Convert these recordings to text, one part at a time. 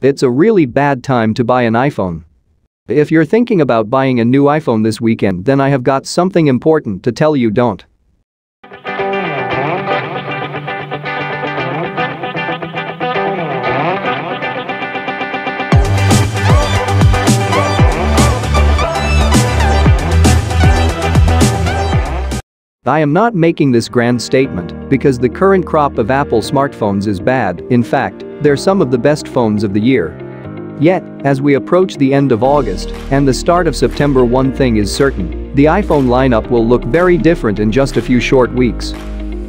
It's a really bad time to buy an iPhone. If you're thinking about buying a new iPhone this weekend, then I have got something important to tell you. Don't. I am not making this grand statement because the current crop of Apple smartphones is bad. In fact, they're some of the best phones of the year. Yet, as we approach the end of August and the start of September, one thing is certain: the iPhone lineup will look very different in just a few short weeks.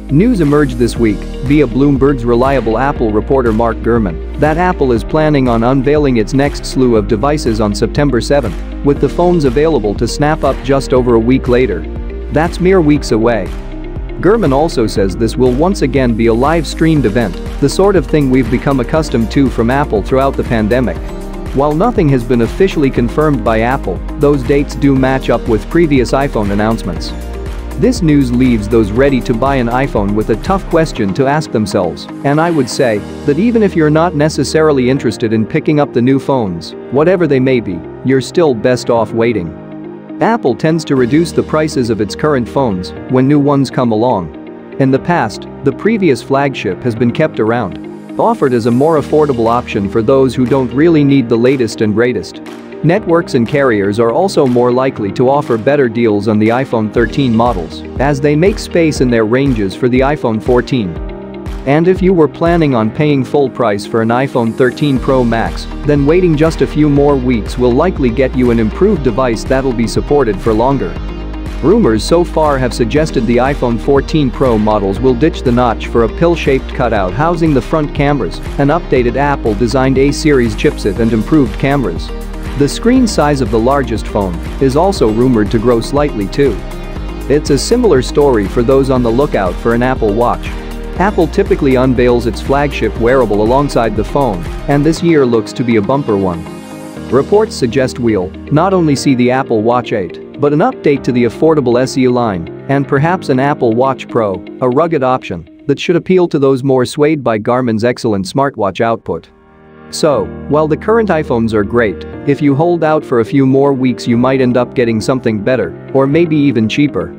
News emerged this week via Bloomberg's reliable Apple reporter Mark Gurman that Apple is planning on unveiling its next slew of devices on September 7th, with the phones available to snap up just over a week later. That's mere weeks away. Gurman also says this will once again be a live-streamed event, the sort of thing we've become accustomed to from Apple throughout the pandemic. While nothing has been officially confirmed by Apple, those dates do match up with previous iPhone announcements. This news leaves those ready to buy an iPhone with a tough question to ask themselves, and I would say that even if you're not necessarily interested in picking up the new phones, whatever they may be, you're still best off waiting. Apple tends to reduce the prices of its current phones when new ones come along. In the past, the previous flagship has been kept around, offered as a more affordable option for those who don't really need the latest and greatest. Networks and carriers are also more likely to offer better deals on the iPhone 13 models, as they make space in their ranges for the iPhone 14. And if you were planning on paying full price for an iPhone 13 Pro Max, then waiting just a few more weeks will likely get you an improved device that'll be supported for longer. Rumors so far have suggested the iPhone 14 Pro models will ditch the notch for a pill-shaped cutout housing the front cameras, an updated Apple-designed A-series chipset and improved cameras. The screen size of the largest phone is also rumored to grow slightly too. It's a similar story for those on the lookout for an Apple Watch. Apple typically unveils its flagship wearable alongside the phone, and this year looks to be a bumper one. Reports suggest we'll not only see the Apple Watch 8, but an update to the affordable SE line, and perhaps an Apple Watch Pro, a rugged option that should appeal to those more swayed by Garmin's excellent smartwatch output. So, while the current iPhones are great, if you hold out for a few more weeks you might end up getting something better, or maybe even cheaper.